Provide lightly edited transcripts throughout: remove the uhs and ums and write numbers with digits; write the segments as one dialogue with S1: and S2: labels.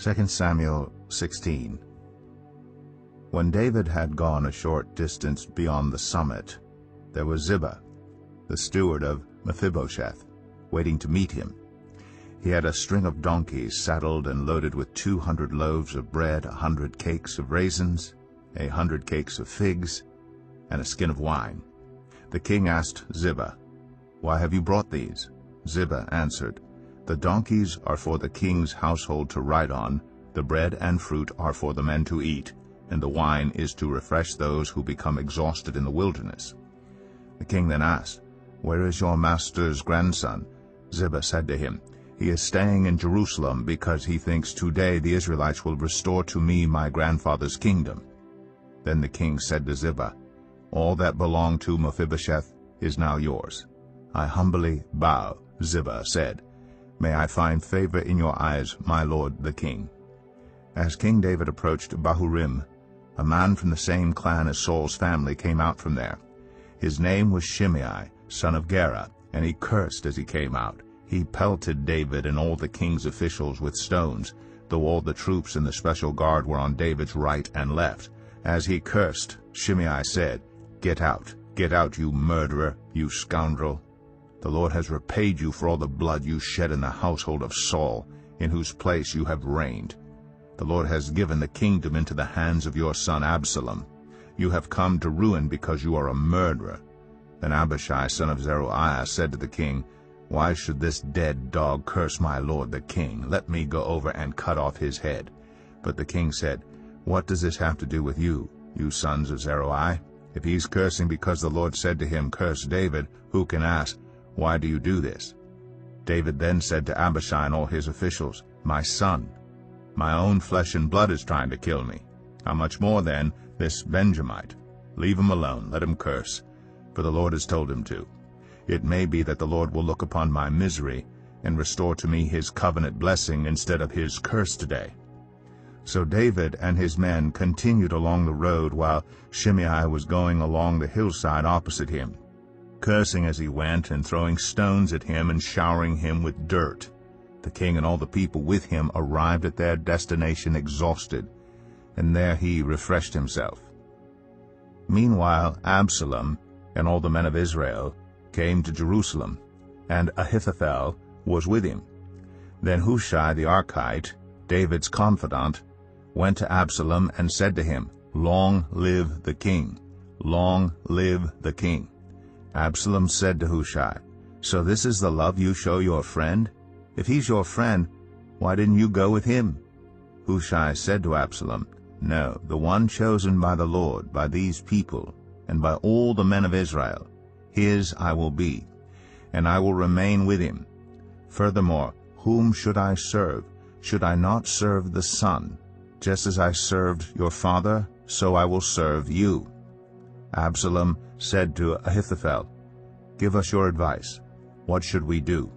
S1: 2 Samuel 16. When David had gone a short distance beyond the summit, there was Ziba, the steward of Mephibosheth, waiting to meet him. He had a string of donkeys saddled and loaded with 200 loaves of bread, 100 cakes of raisins, 100 cakes of figs, and a skin of wine. The king asked Ziba, "Why have you brought these?" Ziba answered, "The donkeys are for the king's household to ride on, the bread and fruit are for the men to eat, and the wine is to refresh those who become exhausted in the wilderness." The king then asked, "Where is your master's grandson?" Ziba said to him, "He is staying in Jerusalem because he thinks today the Israelites will restore to me my grandfather's kingdom." Then the king said to Ziba, "All that belonged to Mephibosheth is now yours." "I humbly bow," Ziba said. "May I find favor in your eyes, my lord the king." As King David approached Bahurim, a man from the same clan as Saul's family came out from there. His name was Shimei, son of Gera, and he cursed as he came out. He pelted David and all the king's officials with stones, though all the troops in the special guard were on David's right and left. As he cursed, Shimei said, get out, you murderer, you scoundrel. The Lord has repaid you for all the blood you shed in the household of Saul, in whose place you have reigned. The Lord has given the kingdom into the hands of your son Absalom. You have come to ruin because you are a murderer." Then Abishai, son of Zeruiah, said to the king, "Why should this dead dog curse my lord the king? Let me go over and cut off his head." But the king said, "What does this have to do with you, you sons of Zeruiah? If he's cursing because the Lord said to him, 'Curse David,' who can ask, 'Why do you do this?'" David then said to Abishai and all his officials, "My son, my own flesh and blood is trying to kill me. How much more, then, this Benjamite? Leave him alone, let him curse, for the Lord has told him to. It may be that the Lord will look upon my misery and restore to me his covenant blessing instead of his curse today." So David and his men continued along the road while Shimei was going along the hillside opposite him, cursing as he went and throwing stones at him and showering him with dirt. The king and all the people with him arrived at their destination exhausted, and there he refreshed himself. Meanwhile Absalom and all the men of Israel came to Jerusalem, and Ahithophel was with him. Then Hushai the Archite, David's confidant, went to Absalom and said to him, "Long live the king! Long live the king!" Absalom said to Hushai, "So this is the love you show your friend? If he's your friend, why didn't you go with him?" Hushai said to Absalom, "No, the one chosen by the Lord, by these people, and by all the men of Israel, his I will be, and I will remain with him. Furthermore, whom should I serve? Should I not serve the Son? Just as I served your father, so I will serve you." Absalom said to Ahithophel, "Give us your advice. What should we do?"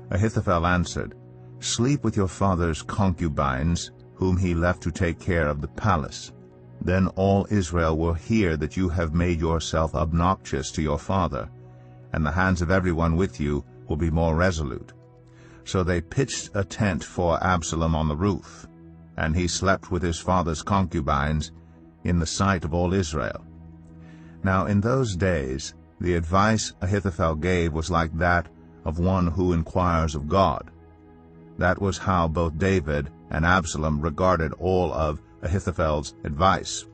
S1: Ahithophel answered, "Sleep with your father's concubines, whom he left to take care of the palace. Then all Israel will hear that you have made yourself obnoxious to your father, and the hands of everyone with you will be more resolute." So they pitched a tent for Absalom on the roof, and he slept with his father's concubines in the sight of all Israel. Now in those days the advice Ahithophel gave was like that of one who inquires of God. That was how both David and Absalom regarded all of Ahithophel's advice.